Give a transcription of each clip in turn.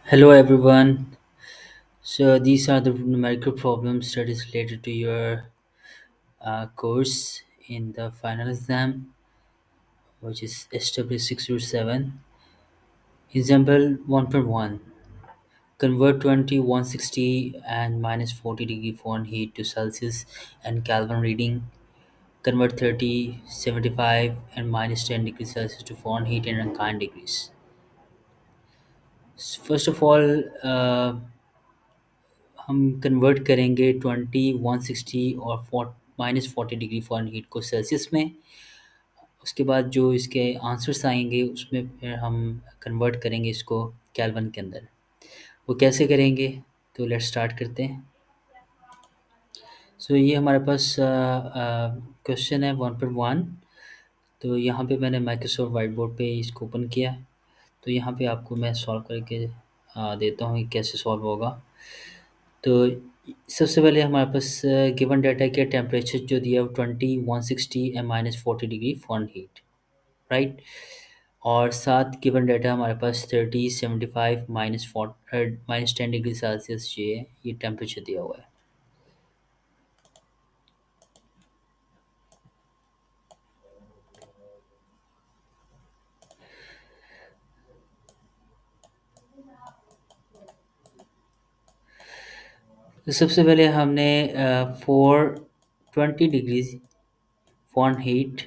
Hello everyone. So these are the numerical problems that is related to your course in the final exam, which is SW627. Example 1.1. Convert 20 160 and minus 40 degree Fahrenheit to Celsius and Kelvin reading. Convert 30 75 and minus 10 degrees Celsius to Fahrenheit and Rankine degrees. First of all, हम convert करेंगे 20 160 और minus 40 degree Fahrenheit को Celsius में। उसके बाद जो इसके answers आएंगे उसमें फिर हम कन्वर्ट करेंगे इसको केल्विन के अंदर। वो कैसे करेंगे? तो लेट्स स्टार्ट करते हैं। सो ये हमारे पास क्वेश्चन है 1.1। तो यहाँ पे मैंने माइक्रोसॉफ्ट वाइट बोर्ड पे इसको ओपन किया। तो यहाँ पे आपको मैं सॉल्व करके देता हूँ कि कैसे सॉल्व होगा। तो सबसे पहले हमारे पास गिवन डाटा के टेम्परेचर जो दिया वो 20 160 and minus 40 degree Fahrenheit, right. और साथ गिवन डाटा हमारे पास 30 75 माइनस 10 डिग्री सेल्सियस ये टेम्परेचर दिया हुआ है। तो सबसे पहले हमने फॉर 20 डिग्री फ़ारेनहीट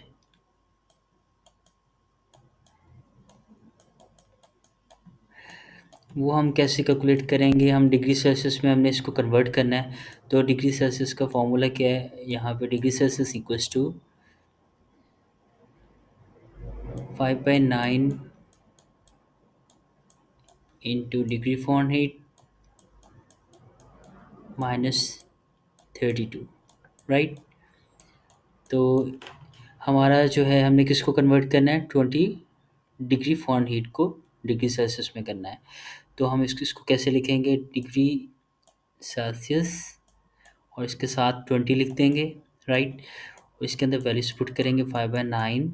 वो हम कैसे कैलकुलेट करेंगे? हम डिग्री सेल्सियस में हमने इसको कन्वर्ट करना है। तो डिग्री सेल्सियस का फॉर्मूला क्या है? यहाँ पे degree Celsius equals to 5/9 into degree Fahrenheit minus 32, right. तो हमारा जो है हमने किसको कन्वर्ट करना है? 20 डिग्री फ़ारेनहीट को डिग्री सेल्सियस में करना है। तो हम इसको कैसे लिखेंगे? डिग्री सेल्सियस और इसके साथ 20 लिख देंगे, राइट। और इसके अंदर वैल्यूज पुट करेंगे 5/9।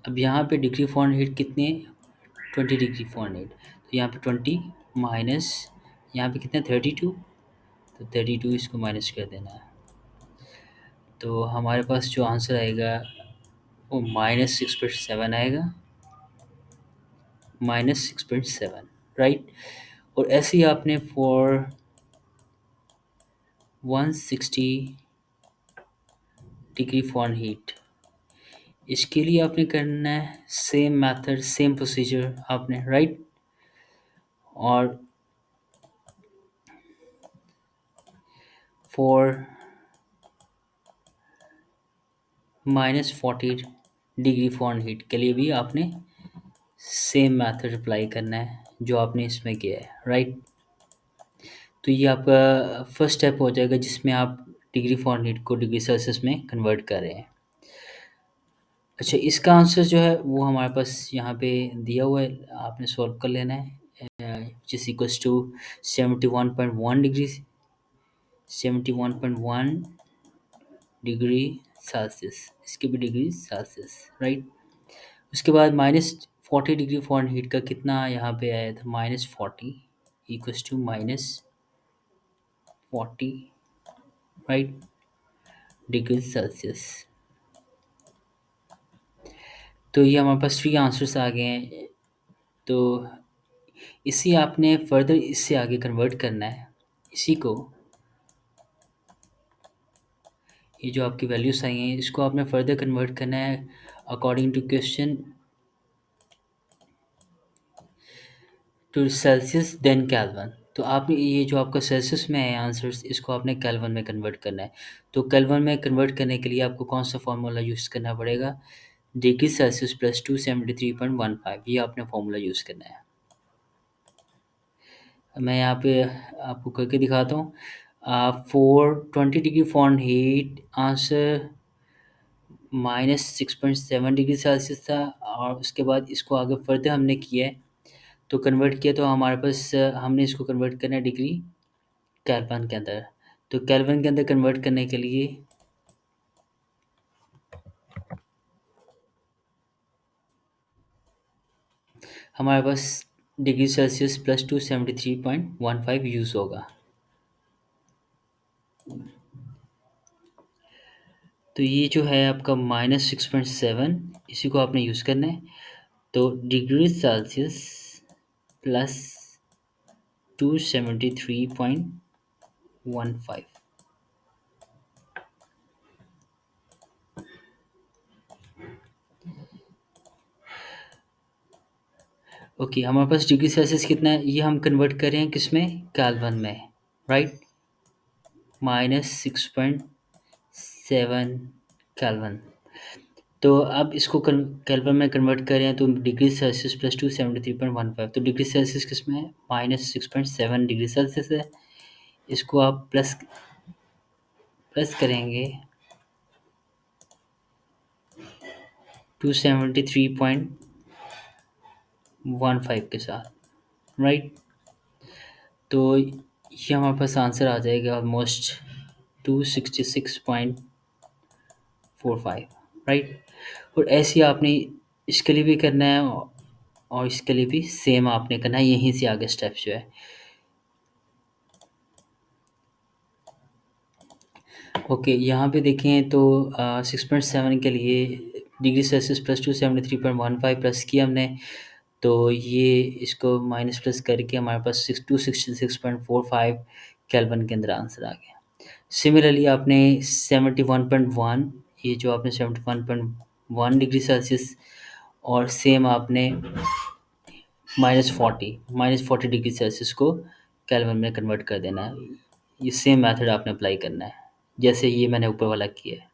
अब यहाँ पे डिग्री फ़ारेनहीट कितने? 20 डिग्री फ़ारेनहीट। तो यहाँ पे 20 माइनस यहाँ पे कितना? 32। तो 32 इसको माइनस कर देना है। तो हमारे पास जो आंसर आएगा वो -6.7 आएगा। -6.7, राइट। और ऐसे ही आपने फॉर 160 डिग्री फ़ारेनहीट इसके लिए आपने करना है सेम मेथड, सेम प्रोसीजर आपने, राइट। और फॉर -40 डिग्री फ़ारेनहीट के लिए भी आपने सेम मेथड अप्लाई करना है जो आपने इसमें किया है, राइट। तो ये आपका फर्स्ट स्टेप हो जाएगा जिसमें आप डिग्री फ़ारेनहीट को डिग्री सेल्सियस में कन्वर्ट कर रहे हैं। अच्छा, इसका आंसर जो है वो हमारे पास यहाँ पे दिया हुआ है, आपने सॉल्व कर लेना है। Which is equals to 71.1 degree 71.1 degree Celsius, इसके भी डिग्री सेल्सियस, राइट। उसके बाद -40 डिग्री फ़ारेनहीट का कितना यहाँ पे आया था? -40 equals to -40, right, degree Celsius. तो ये हमारे पास 3 आंसर्स आ गए हैं। तो इसी आपने फर्दर इससे आगे कन्वर्ट करना है। इसी को, ये जो आपकी वैल्यूज़ आई हैं इसको आपने फर्दर कन्वर्ट करना है according to question to Celsius then kelvin. तो आपने ये जो आपका सेल्सियस में है आंसर्स इसको आपने केल्विन में कन्वर्ट करना है। तो केल्विन में कन्वर्ट करने के लिए आपको कौन सा फार्मूला यूज़ करना पड़ेगा? डिग्री सेल्सियस प्लस 273.15, ये आपने फार्मूला यूज़ करना है। मैं यहाँ पे आपको करके दिखाता हूँ। For 20 degree Fahrenheit answer -6.7 degree Celsius था। और उसके बाद इसको आगे फर्दर हमने किया है, तो कन्वर्ट किया तो हमारे पास हमने इसको कन्वर्ट करना है डिग्री केल्विन के अंदर। तो केल्विन के अंदर कन्वर्ट करने के लिए हमारे पास डिग्री सेल्सियस प्लस 273.15 यूज़ होगा। तो ये जो है आपका -6.7, इसी को आपने यूज़ करना है। तो डिग्री सेल्सियस प्लस 273.15। ओके, हमारे पास डिग्री सेल्सियस कितना है, ये हम कन्वर्ट कर रहे हैं किस में, केल्विन में, राइट। -6.7 केल्विन। तो अब इसको केल्विन में कन्वर्ट करें तो डिग्री सेल्सियस प्लस 273.15, तो डिग्री सेल्सियस किस में है, -6.7 डिग्री सेल्सियस है। इसको आप प्लस प्लस करेंगे 273.15 के साथ, राइट। तो ये हमारे पास आंसर आ जाएगा ऑलमोस्ट 266.45, राइट। और ऐसे ही आपने इसके लिए भी करना है, और इसके लिए भी सेम आपने करना है, यहीं से आगे स्टेप्स जो है। ओके, यहाँ पे देखें तो 6.7 के लिए डिग्री सेल्सियस प्लस 273.15 प्लस किया हमने, तो ये इसको माइनस प्लस करके हमारे पास 266.45 केल्विन के अंदर आंसर आ गया। सिमिलरली आपने 71.1, ये जो आपने 71.1 डिग्री सेल्सियस, और सेम आपने -40 डिग्री सेल्सियस को केल्विन में कन्वर्ट कर देना है। ये सेम मेथड आपने अप्लाई करना है जैसे ये मैंने ऊपर वाला किया है,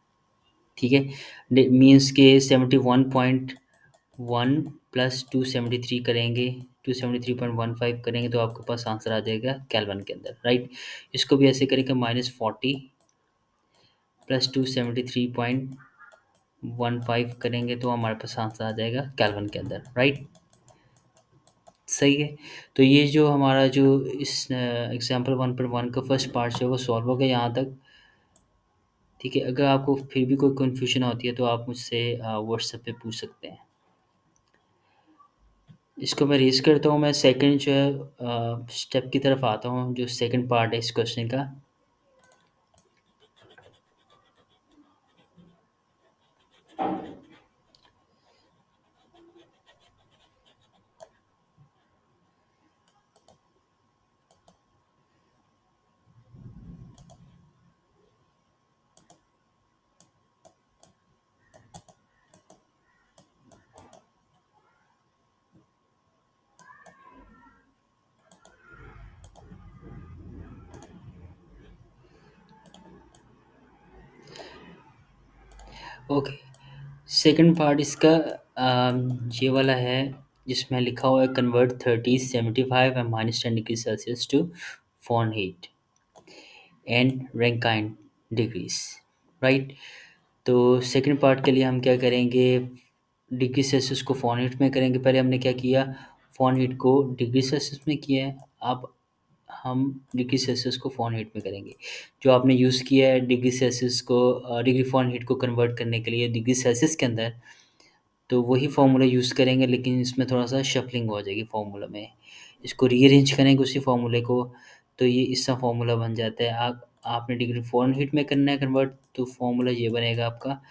ठीक है। मीन्स के 71.1 प्लस 273 करेंगे, 273.15 करेंगे तो आपके पास आंसर आ जाएगा केल्विन के अंदर, राइट। इसको भी ऐसे करेंगे -40 प्लस 273.15 करेंगे तो हमारे पास आंसर आ जाएगा केल्विन के अंदर, राइट। सही है। तो ये जो हमारा जो इस एग्जाम्पल 1.1 का फर्स्ट पार्ट जो है वो सॉल्व हो गया यहाँ तक, ठीक है। अगर आपको फिर भी कोई कन्फ्यूजन होती है तो आप मुझसे व्हाट्सएप पे पूछ सकते हैं। इसको मैं रेज़ करता हूँ, मैं सेकंड जो है स्टेप की तरफ आता हूँ, जो सेकंड पार्ट है इस क्वेश्चन का। ओके, सेकंड पार्ट इसका ये वाला है, जिसमें लिखा हुआ है convert 30, 75 and -10 degree Celsius to Fahrenheit and Rankine degrees, right. तो सेकंड पार्ट के लिए हम क्या करेंगे, डिग्री सेल्सियस को फ़ारेनहीट में करेंगे। पहले हमने क्या किया, फ़ारेनहीट को डिग्री सेल्सियस में किया है, अब हम डिग्री सेल्सियस को फ़ारेनहीट में करेंगे। जो आपने यूज़ किया है डिग्री सेल्सियस को डिग्री फ़ारेनहीट को कन्वर्ट करने के लिए डिग्री सेल्सियस के अंदर, तो वही फ़ॉर्मूला यूज़ करेंगे, लेकिन इसमें थोड़ा-सा शफलिंग हो जाएगी फ़ॉर्मूला में। इसको रीअरेंज करेंगे उसी फ़ॉर्मूले को, तो ये इसका फ़ॉर्मूला बन जाता है। आप आपने डिग्री फ़ारेनहीट में करना है कन्वर्ट, तो फ़ॉर्मूला ये बनेगा आपका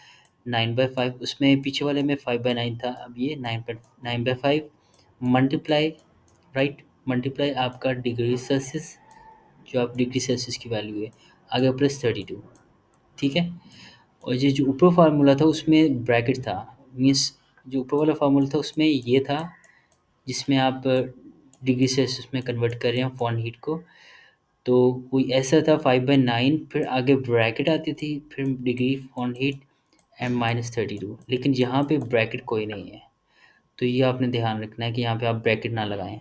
9/5, उसमें पीछे वाले में 5/9 था, अब ये 9/5 मल्टीप्लाई, राइट, मल्टीप्लाई आपका डिग्री सेल्सियस, जो आप डिग्री सेल्सियस की वैल्यू है, आगे प्लस 32, ठीक है। और ये जो ऊपर फार्मूला था उसमें ब्रैकेट था, मीन्स जो ऊपर वाला फार्मूला था उसमें ये था, जिसमें आप डिग्री सेल्सियस में कन्वर्ट कर रहे हैं फ़ारेनहीट को, तो कोई ऐसा था 5/9, फिर आगे ब्रैकेट आती थी, फिर डिग्री फ़ारेनहीट एंड -32, लेकिन यहाँ पे ब्रैकेट कोई नहीं है। तो ये आपने ध्यान रखना है कि यहाँ पे आप ब्रैकेट ना लगाएं।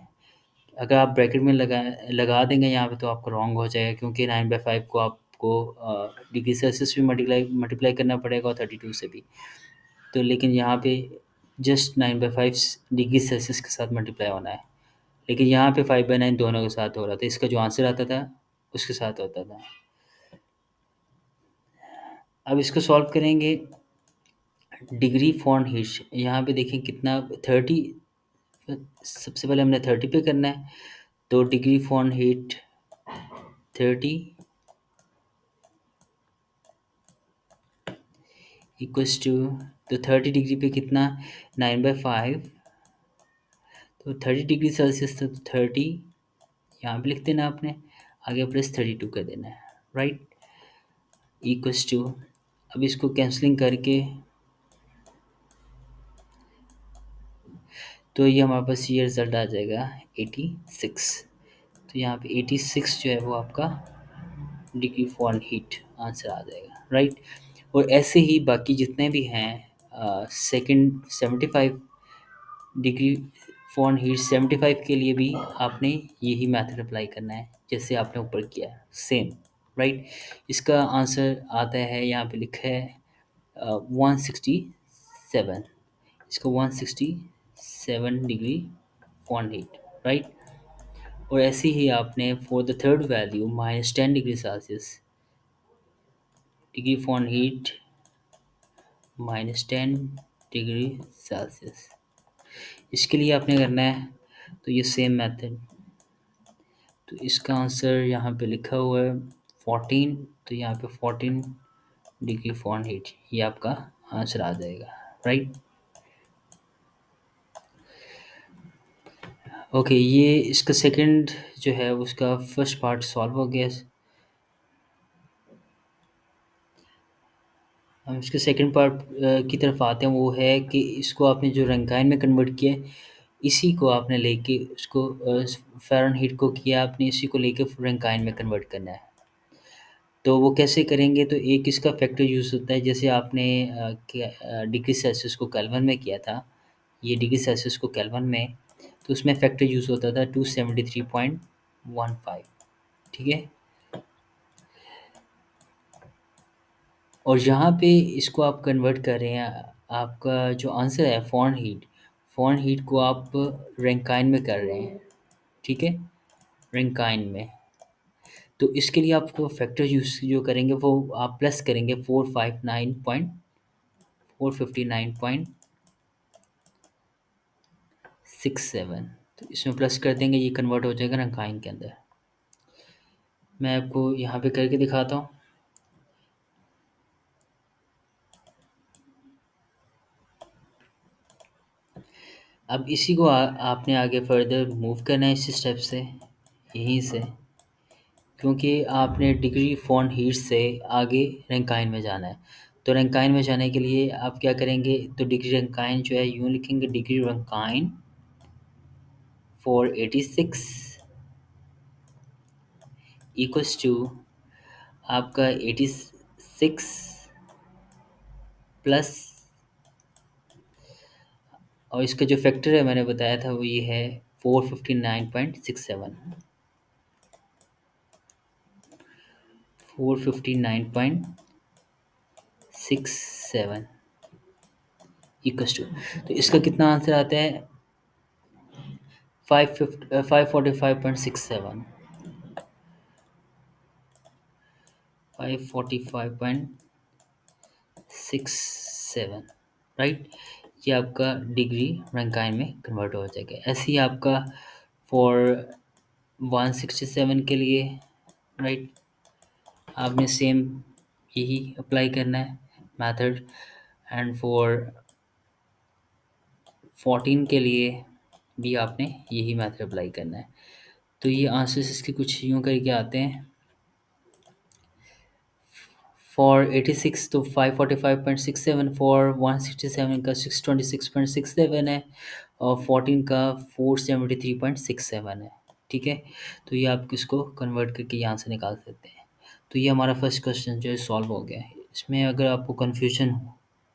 अगर आप ब्रैकेट में लगा देंगे यहाँ पे तो आपका रॉन्ग हो जाएगा, क्योंकि 9/5 को आपको डिग्री सेल्सियस भी मल्टीप्लाई करना पड़ेगा और 32 से भी। तो लेकिन यहाँ पे जस्ट 9/5 डिग्री सेल्सियस के साथ मल्टीप्लाई होना है, लेकिन यहाँ पे 5/9 दोनों के साथ हो रहा था। इसका जो आंसर आता था उसके साथ होता था। अब इसको सॉल्व करेंगे। डिग्री फ़ारेनहीट यहाँ पे देखें कितना, 30 सबसे पहले हमने 30 पे करना है, तो degree Fahrenheit 30 equals to, तो 30 डिग्री पे कितना, 9/5, तो 30 डिग्री सेल्सियस, तो 30 यहाँ पे लिख देना आपने, आगे प्लस 32 कर देना है, राइट, इक्वल्स टू, अब इसको कैंसलिंग करके, तो ये हमारे पास ये रिज़ल्ट आ जाएगा 86। तो यहाँ पे 86 जो है वो आपका डिग्री फॉरेन हीट आंसर आ जाएगा, राइट। और ऐसे ही बाकी जितने भी हैं, सेकंड 75 डिग्री फॉरेन हीट 75 के लिए भी आपने यही मेथड अप्लाई करना है जैसे आपने ऊपर किया है, सेम, राइट। इसका आंसर आता है, यहाँ पे लिखा है 167, इसको 167 डिग्री फॉरेनहीट, राइट। और ऐसे ही आपने for the third value -10 degree Celsius, degree Fahrenheit -10 degree Celsius, इसके लिए आपने करना है, तो ये सेम मेथड, तो इसका आंसर यहाँ पे लिखा हुआ है 14, तो यहाँ पे 14 डिग्री फॉरेनहीट ये आपका आंसर आ जाएगा, राइट। ओके, ये इसका सेकंड जो है उसका फर्स्ट पार्ट सॉल्व हो गया। हम इसके सेकंड पार्ट की तरफ आते हैं, वो है कि इसको आपने जो रंकाइन में कन्वर्ट किया है, इसी को आपने लेके उसको फ़ारेनहीट को किया आपने, इसी को लेके रंकाइन में कन्वर्ट करना है। तो वो कैसे करेंगे, तो एक इसका फैक्टर यूज़ होता है, जैसे आपने डिग्री सेल्सियस को केल्विन में किया था, ये डिग्री सेल्सियस को केल्विन में, तो उसमें फैक्टर यूज़ होता था 273.15, ठीक है। और यहाँ पे इसको आप कन्वर्ट कर रहे हैं, आपका जो आंसर है फ़ारेनहीट को आप रैंकाइन में कर रहे हैं, ठीक है, रैंकाइन में। तो इसके लिए आपको फैक्टर यूज़ जो करेंगे वो आप प्लस करेंगे 459.459.67, तो इसमें प्लस कर देंगे, ये कन्वर्ट हो जाएगा रैंकाइन के अंदर। मैं आपको यहाँ पे करके दिखाता हूँ। अब इसी को आपने आगे फर्दर मूव करना है इस स्टेप से, यहीं से, क्योंकि आपने डिग्री फ़ारेनहीट से आगे रैंकाइन में जाना है। तो रैंकाइन में जाने के लिए आप क्या करेंगे, तो डिग्री रैंकाइन जो है यूँ लिखेंगे, degree Rankine for 86 equals to आपका 86 प्लस, और इसका जो फैक्टर है मैंने बताया था वो ये है 459.67, 459.67 इक्वल्स टू, तो इसका कितना आंसर आता है, 545.67, 545.67, राइट। ये आपका डिग्री रैंकाइन में कन्वर्ट हो जाएगा। ऐसे ही आपका फॉर 167 के लिए, राइट, आपने सेम यही अप्लाई करना है मेथड, एंड फॉर 14 के लिए भी आपने यही मेथड अप्लाई करना है। तो ये आंसर्स इसके कुछ यूँ करके आते हैं, फॉर 86 तो 545.67, फॉर 167 का 626.67 है, और 14 का 473.67 है, ठीक है। तो ये आप इसको कन्वर्ट करके यहाँ से निकाल सकते हैं। तो ये हमारा फर्स्ट क्वेश्चन जो है सॉल्व हो गया है। इसमें अगर आपको कन्फ्यूजन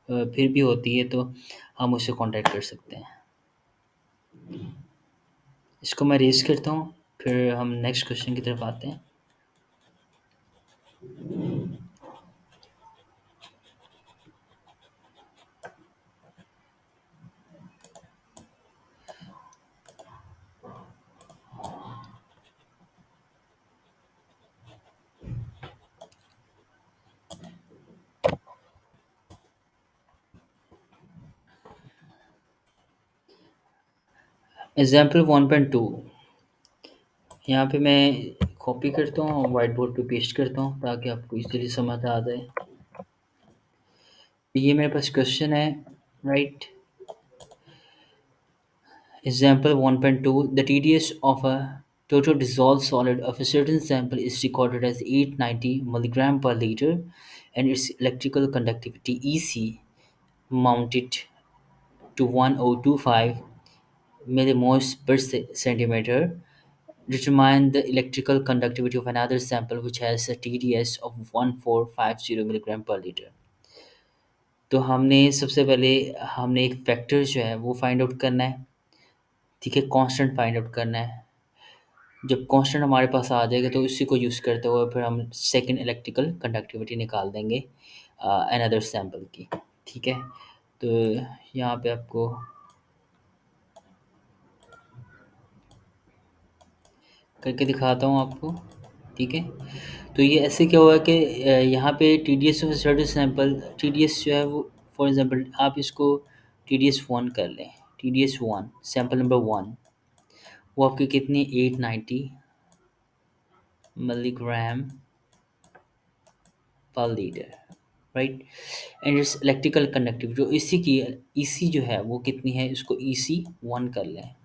फिर भी होती है तो आप मुझसे कांटेक्ट कर सकते हैं। इसको मैं रेज़ करता हूँ, फिर हम नेक्स्ट क्वेश्चन की तरफ आते हैं। एग्जाम्पल 1.2, यहाँ पे मैं कॉपी करता हूँ और व्हाइट बोर्ड पे पेस्ट करता हूँ ताकि आपको इजीली समझ आ जाए। ये मेरे पास क्वेश्चन है, right. Example 1.2, the TDS of a total dissolved solid of a certain sample is recorded as 890 milligram per liter and its electrical conductivity EC mounted to 1025 millimoles per centimeter. Determine the electrical conductivity of another sample which has a TDS of 1450 milligram per liter. तो हमने सबसे पहले हमने एक factor जो है वो find out करना है, ठीक है, कांस्टेंट फाइंड आउट करना है। जब कांस्टेंट हमारे पास आ जाएगा तो उसी को यूज़ करते हुए फिर हम सेकंड इलेक्ट्रिकल कंडक्टिविटी निकाल देंगे अनदर सैंपल की, ठीक है। तो यहाँ पे आपको करके दिखाता हूँ आपको, ठीक है। तो ये ऐसे क्या हुआ कि यहाँ पे T D S certain sample, T D S जो है वो, फॉर एग्जांपल आप इसको टी डी एस वन कर लें। T D S one sample number one, वो आपकी कितनी 890 milligram per litre, right. And it's electrical conductivity जो इसी की ईसी जो है वो कितनी है, इसको ईसी वन कर लें,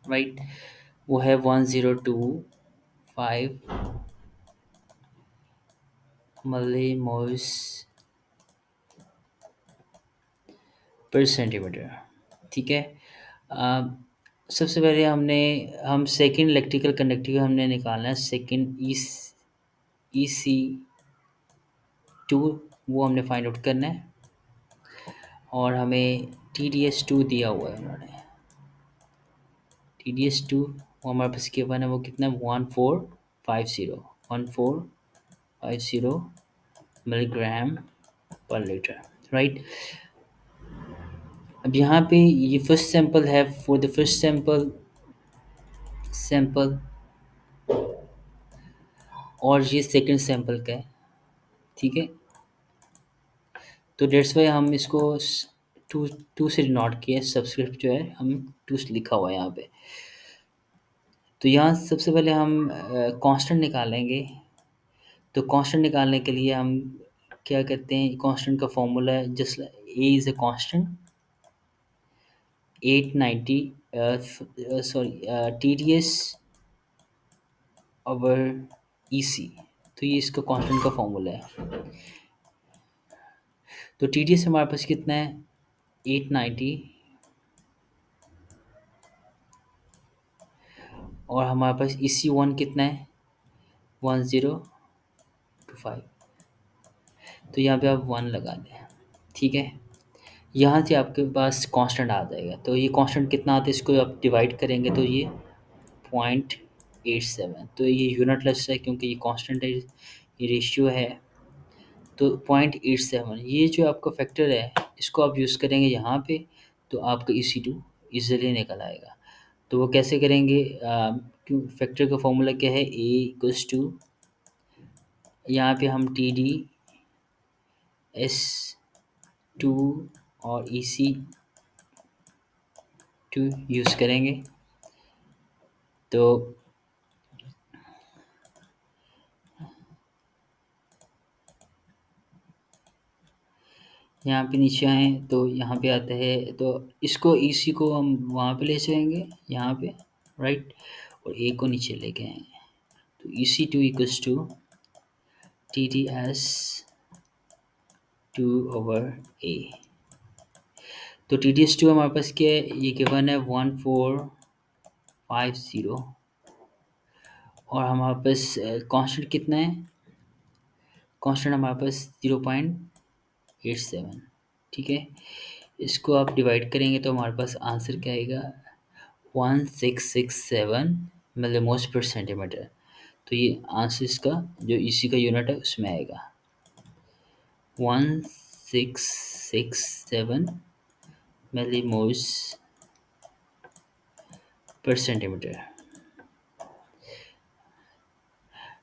राइट। वो है 1025 मिलीमोल्स पर सेंटीमीटर, ठीक है। अ, सबसे पहले हम सेकंड इलेक्ट्रिकल कंडक्टिविटी हमने निकालना है, सेकंड ई सी टू, वो हमने फाइंड आउट करना है। और हमें टी डी एस टू दिया हुआ है उन्होंने, टी डी एस टू वो हमारे पास गिवन है, वो कितना है 1450 मिलीग्राम पर लीटर, राइट। अब यहाँ पे ये फर्स्ट सैंपल है, फॉर द फर्स्ट सैंपल और ये सेकंड सैंपल का है, ठीक है। तो डेट्स वाई हम इसको टू टू से डिनोट किया, सब्सक्रिप्ट जो है हम टू से लिखा हुआ है यहाँ पे। तो यहाँ सबसे पहले हम कांस्टेंट निकालेंगे। तो कांस्टेंट निकालने के लिए हम क्या करते हैं, कांस्टेंट का फॉर्मूला है just A is a constant 890 sorry T D S over E C. तो ये इसका कांस्टेंट का फॉर्मूला है। तो टी डी एस हमारे पास कितना है 890, और हमारे पास ई सी वन कितना है 1025। तो यहाँ पे आप वन लगा दें, ठीक है। यहाँ से आपके पास कांस्टेंट आ जाएगा। तो ये कांस्टेंट कितना आता है, इसको आप डिवाइड करेंगे तो ये 0.87। तो ये यूनिटलेस है क्योंकि ये कांस्टेंट है, ये रेशियो है। तो 0.87 ये जो आपका फैक्टर है, इसको आप यूज़ करेंगे यहाँ पे, तो आपका ई सी टू ईजिली निकल आएगा। तो वो कैसे करेंगे, क्यों फैक्टर का फॉर्मूला क्या है, ए इक्वल्स टू, यहाँ पे हम टी डी एस टू और ई सी टू यूज़ करेंगे। तो यहाँ पे नीचे आएँ तो यहाँ पे आता है, तो इसको इसी को हम वहाँ पे ले जाएंगे यहाँ पे, राइट, और ए को नीचे लेके आएंगे। तो E C two equals to T D S two over A. तो टी डी एस टू हमारे पास क्या है, ये गिवन है 1450, और हमारे पास कांस्टेंट कितना है, कांस्टेंट हमारे पास 0.87, ठीक है। इसको आप डिवाइड करेंगे तो हमारे पास आंसर क्या आएगा 1667 मिलीमोल्स पर सेंटीमीटर। तो ये आंसर इसका जो इसी का यूनिट है उसमें आएगा 1667 मिलीमोल्स पर सेंटीमीटर,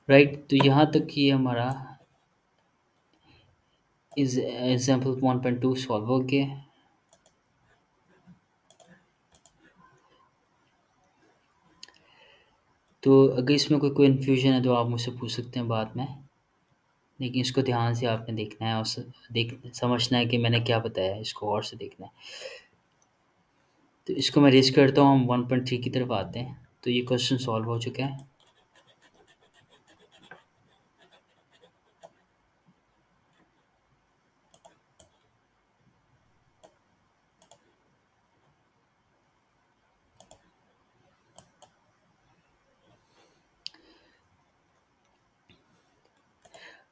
राइट। तो यहाँ तक ये हमारा इस एग्जाम्पल 1.2 सॉल्व हो गया। तो अगर इसमें कोई कन्फ्यूजन है तो आप मुझसे पूछ सकते हैं बाद में, लेकिन इसको ध्यान से आपने देखना है और देख समझना है कि मैंने क्या बताया है, इसको और से देखना है। तो इसको मैं रेज़ करता हूँ, हम 1.3 की तरफ आते हैं। तो ये क्वेश्चन सॉल्व हो चुका है।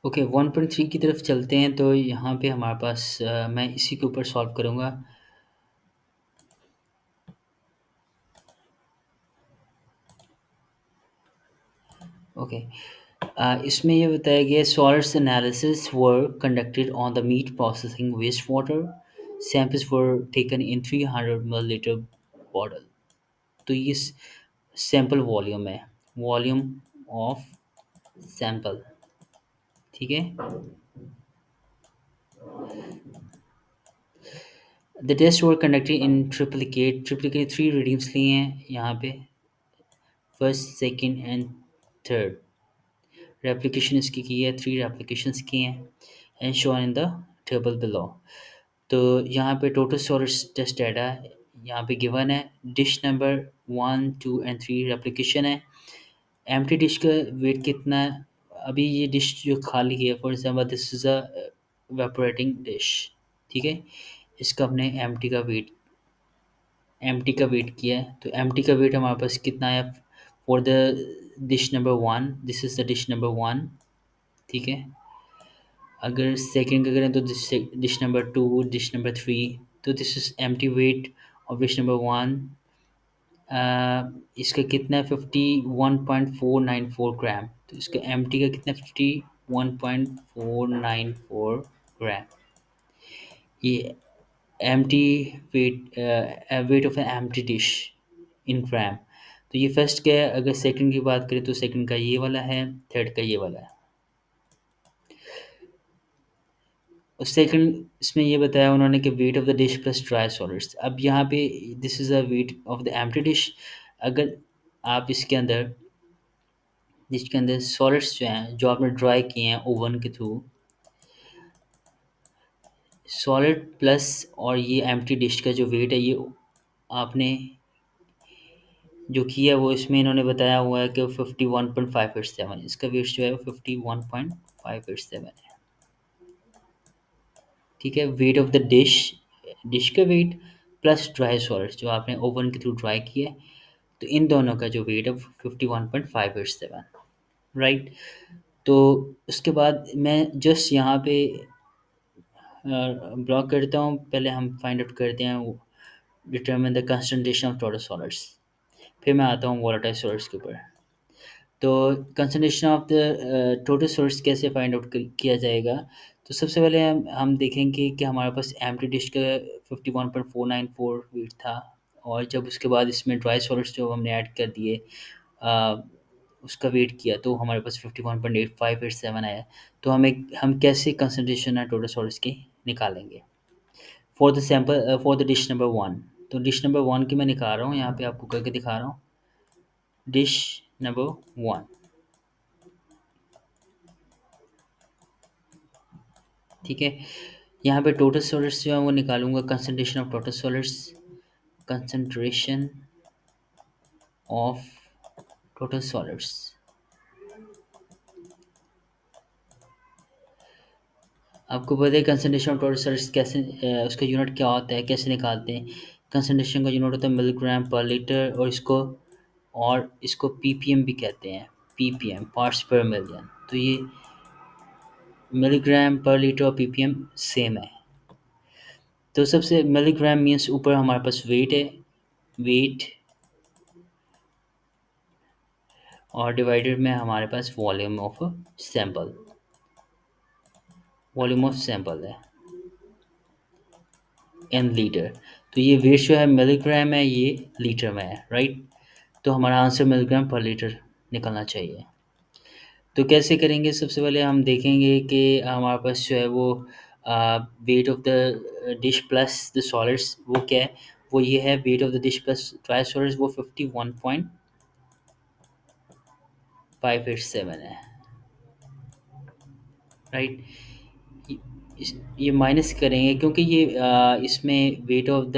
ओके, 1.3 की तरफ चलते हैं। तो यहाँ पे हमारे पास मैं इसी के ऊपर सॉल्व करूँगा। ओके, इसमें ये बताया गया solids analysis were conducted on the meat processing waste water, samples were taken in 300 millilitre bottle. तो ये सैंपल वॉल्यूम है, वॉल्यूम ऑफ सैंपल, ठीक है। The test were conducted in triplicate, triplicate 3 readings लिए हैं यहाँ पे, first second and third. Replication इसकी की है, 3 रेप्लिकेशंस की हैं and shown in the table below. तो यहाँ पे टोटल स्टोरेज टेस्ट डाटा यहाँ पे गिवन है। डिश नंबर 1, 2 एंड 3 रेप्लिकेशन है। एम्प्टी डिश का वेट कितना है? अभी ये डिश जो खाली है, for example this is a evaporating dish, ठीक है। इसका हमने एम्प्टी का वेट किया है। तो एम्प्टी का वेट हमारे पास कितना है? For the dish number 1, this is the dish number 1, ठीक है। अगर सेकंड का करें तो डिश नंबर 2, डिश नंबर 3। तो this is empty weight of dish number 1। इसका कितना है? 51.494 ग्राम। तो इसका एम्प्टी का कितना है? 51.494 ग्राम। ये empty weight, weight of an empty dish in gram. तो ये फर्स्ट का है। अगर सेकंड की बात करें तो सेकंड का ये वाला है, थर्ड का ये वाला है। और सेकंड इसमें ये बताया उन्होंने कि weight of the dish plus dry solids. अब यहाँ पे this is a weight of the empty dish. अगर आप इसके अंदर, जिसके अंदर सॉलिड्स जो हैं, जो आपने ड्राई किए हैं ओवन के थ्रू, सॉलिड प्लस और ये एम्प्टी डिश का जो वेट है, ये आपने जो किया वो इसमें इन्होंने बताया हुआ है कि 51.587, इसका वेट जो है वो 51.587 है, ठीक है। Weight of the dish, dish का वेट प्लस ड्राई सॉलिड्स जो आपने ओवन के थ्रू ड्राई किया है, तो इन दोनों का जो वेट है 51.587, राइट। तो उसके बाद मैं जस्ट यहाँ पे ब्लॉक करता हूँ। पहले हम फाइंड आउट करते हैं determine the concentration of total solids, फिर मैं आता हूँ वोलेटाइल सॉलिड्स के ऊपर। तो concentration of the total solids कैसे फाइंड आउट किया जाएगा? तो सबसे पहले हम देखेंगे कि हमारे पास एम्प्टी डिश का 51.494 वेट था, और जब उसके बाद इसमें ड्राई सॉलिड्स जो हमने ऐड कर दिए, अ, उसका वेट किया, तो हमारे पास 51.8587 आया। तो हम कैसे कंसंट्रेशन है टोटल सॉलिड्स की निकालेंगे for the sample, for the dish number 1। तो डिश नंबर 1 की मैं निकाल रहा हूँ, यहाँ पे आपको करके दिखा रहा हूँ। डिश नंबर 1, ठीक है। यहाँ पे टोटल सॉलिड्स जो है वो निकालूंगा, concentration of total solids, concentration of total solids. आपको पता है कंसंट्रेशन ऑफ टोटल सॉलिड्स कैसे, उसका यूनिट क्या होता है, कैसे निकालते हैं? कंसंट्रेशन का यूनिट होता है मिलीग्राम पर लीटर, और इसको पीपीएम भी कहते हैं, पीपीएम पार्ट्स पर मिलियन। तो ये मिलीग्राम पर लीटर और पीपीएम सेम है। तो सबसे मिलीग्राम मीन्स ऊपर हमारे पास वेट है, वेट, और डिवाइडेड में हमारे पास volume of sample, volume of sample है इन लीटर। तो ये वेट जो है मिलीग्राम है, ये लीटर में है, राइट। तो हमारा आंसर मिलीग्राम पर लीटर निकलना चाहिए। तो कैसे करेंगे? सबसे पहले हम देखेंगे कि हमारे पास जो है वो weight of the dish plus the solids वो क्या है। वो ये है, weight of the dish plus dry solids वो 51.587 587 है, राइट। ये ये माइनस करेंगे क्योंकि ये इसमें वेट ऑफ द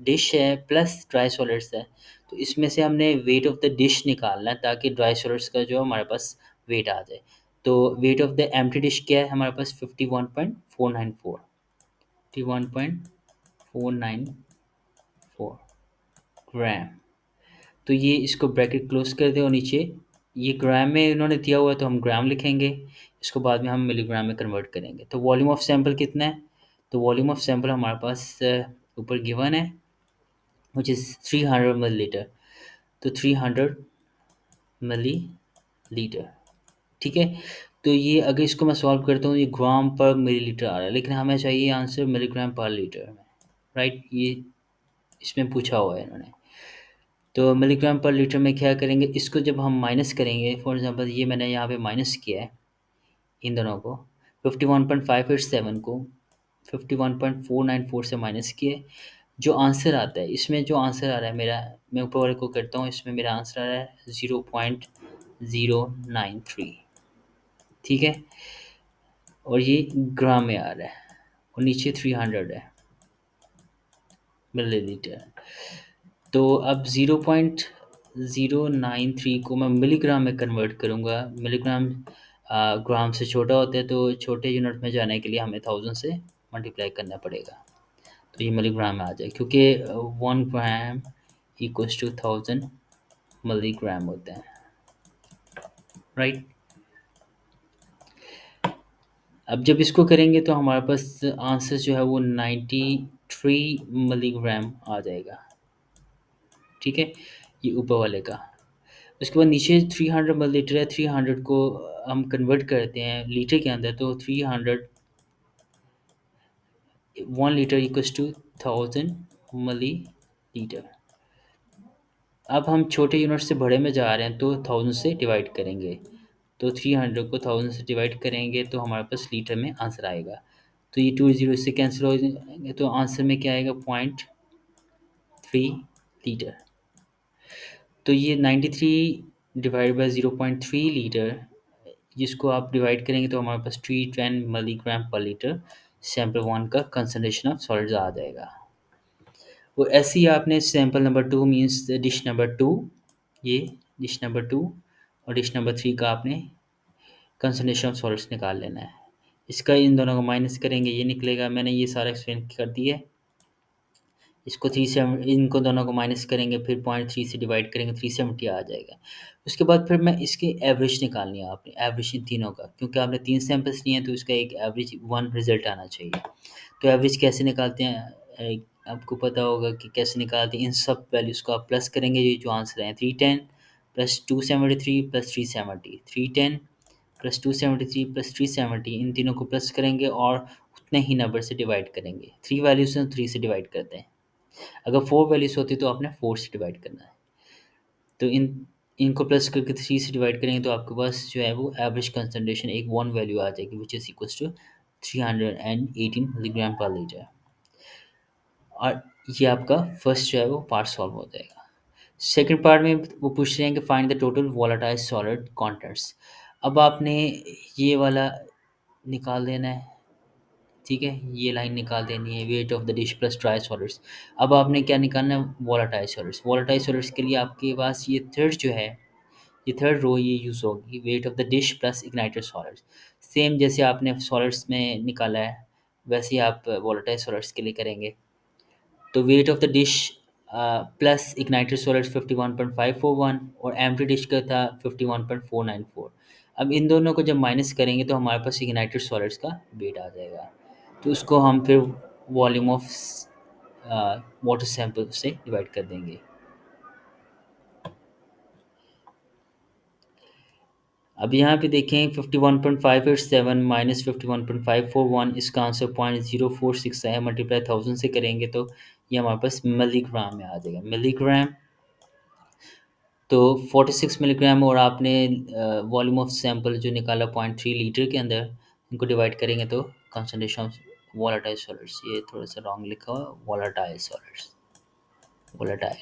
डिश है प्लस ड्राई सॉलिड्स है। तो इसमें से हमने वेट ऑफ द डिश निकालना है ताकि ड्राई सॉलिड्स का जो हमारे पास वेट आ जाए। तो weight of the empty dish क्या है हमारे पास? 51.494, 51.494 ग्राम। तो ये इसको ब्रैकेट क्लोज कर दें और नीचे ये ग्राम में इन्होंने दिया हुआ है तो हम ग्राम लिखेंगे, इसको बाद में हम मिलीग्राम में कन्वर्ट करेंगे। तो वॉल्यूम ऑफ सैंपल कितना है? तो वॉल्यूम ऑफ सैंपल हमारे पास ऊपर गिवन है विच इज़ 300 मिलीलीटर। तो 300 मिलीलीटर, ठीक है। तो ये अगर इसको मैं सॉल्व करता हूँ ये ग्राम पर मिलीलीटर आ रहा है, लेकिन हमें चाहिए आंसर मिलीग्राम पर लीटर में, राइट। ये इसमें पूछा हुआ है इन्होंने। तो मिलीग्राम पर लीटर में क्या करेंगे, इसको जब हम माइनस करेंगे, फॉर एग्जांपल ये मैंने यहाँ पे माइनस किया है इन दोनों को, 51.587 को 51.494 से माइनस किए, जो आंसर आता है इसमें, जो आंसर आ रहा है मेरा, मैं ऊपर वाले को करता हूँ, इसमें मेरा आंसर आ रहा है 0.093, ठीक है। और ये ग्राम में आ रहा है और नीचे 300 है मिलीलीटर। तो अब 0.093 को मैं मिलीग्राम में कन्वर्ट करूँगा। मिलीग्राम ग्राम से छोटा होता है, तो छोटे यूनिट में जाने के लिए हमें 1000 से मल्टीप्लाई करना पड़ेगा। तो ये मिलीग्राम में आ जाए क्योंकि 1 ग्राम इक्वल्स टू 1000 मिलीग्राम होता है, राइट। अब जब इसको करेंगे तो हमारे पास आंसर जो है वो 93 मिलीग्राम आ जाएगा, ठीक है। ये ऊपर वाले का। उसके बाद नीचे 300 मिलीलीटर है, 300 को हम कन्वर्ट करते हैं लीटर के अंदर, तो 300 1 लीटर इक्वल्स टू 1000 मिलीलीटर। अब हम छोटे यूनिट से बड़े में जा रहे हैं तो 1000 से डिवाइड करेंगे, तो 300 को 1000 से डिवाइड करेंगे तो हमारे पास लीटर में आंसर आएगा। तो ये 2 जीरो से कैंसिल हो जाएंगे, तो आंसर में क्या आएगा? 0.3 लीटर। तो ये 93 डिवाइड बाई 0.3 लीटर, जिसको आप डिवाइड करेंगे तो हमारे पास 310 milligram per litre sample one का कंसनट्रेशन ऑफ सॉलिड्स आ जाएगा। वो ऐसे ही आपने sample number 2 means dish number 2, ये डिश नंबर 2 और डिश नंबर 3 का आपने कंसनट्रेशन ऑफ सॉलिड्स निकाल लेना है। इसका इन दोनों को माइनस करेंगे, ये निकलेगा। मैंने ये सारा एक्सप्लेन कर दिया है। इसको 370, इनको दोनों को माइनस करेंगे, फिर 0.3 से डिवाइड करेंगे, 370 आ जाएगा। उसके बाद फिर मैं इसकी एवरेज निकालनी है आपने, एवरेज इन तीनों का, क्योंकि आपने 3 सैंपल्स लिए हैं तो इसका एक एवरेज 1 रिजल्ट आना चाहिए। तो एवरेज कैसे निकालते हैं? आपको पता होगा कि कैसे निकालते हैं। इन सब वैल्यूज़ को आप प्लस करेंगे, ये जो आंसर है 310 प्लस 273 प्लस 370, 310 प्लस 273 प्लस 370, इन तीनों को प्लस करेंगे और उतने ही नंबर से डिवाइड करेंगे। 3 वैल्यूज़ हैं, 3 से डिवाइड करते हैं। अगर 4 वैल्यूज़ होती तो आपने 4 से डिवाइड करना है। तो इनको प्लस करके 3 से डिवाइड करेंगे तो आपके पास जो है वो एवरेज कंसंट्रेशन एक 1 वैल्यू आ जाएगी which is equals to 318 milligram per litre. और ये आपका फर्स्ट जो है वो पार्ट सॉल्व हो जाएगा। सेकंड पार्ट में वो पूछ रहे हैं कि find the total volatile solid contents. अब आपने ये वाला निकाल देना है, ठीक है। ये लाइन निकाल देनी है, weight of the dish plus dry solids. अब आपने क्या निकालना है? Volatile solids. वोलेटाइल सॉलिड्स के लिए आपके पास ये थर्ड जो है, ये थर्ड रो ये यूज़ होगी, weight of the dish plus ignited solids. Same जैसे आपने सॉलिड्स में निकाला है वैसे ही आप वोलेटाइल सॉलिड्स के लिए करेंगे। तो weight of the dish plus ignited solids 51.541 और एम्प्टी डिश का था 51.494। अब इन दोनों को जब माइनस करेंगे तो हमारे पास इग्नाइटेड सॉलिड्स का वेट आ जाएगा। तो उसको हम फिर वॉल्यूम ऑफ वाटर सैंपल से डिवाइड कर देंगे। अब यहाँ पे देखें 51.587 माइनस 51.541, इसका आंसर 0.046 है। मल्टीप्लाई 1000 से करेंगे तो ये हमारे पास मिलीग्राम में आ जाएगा, मिलीग्राम। तो 46 मिलीग्राम और आपने वॉल्यूम ऑफ सैंपल जो निकाला 0.3 लीटर के अंदर, इनको डिवाइड करेंगे तो कंसनट्रेशन ऑफ वोलेटाइल सॉलिड्स, ये थोड़ा सा रॉन्ग लिखा हुआ, वोलेटाइल सॉलिड्स, वोलेटाइल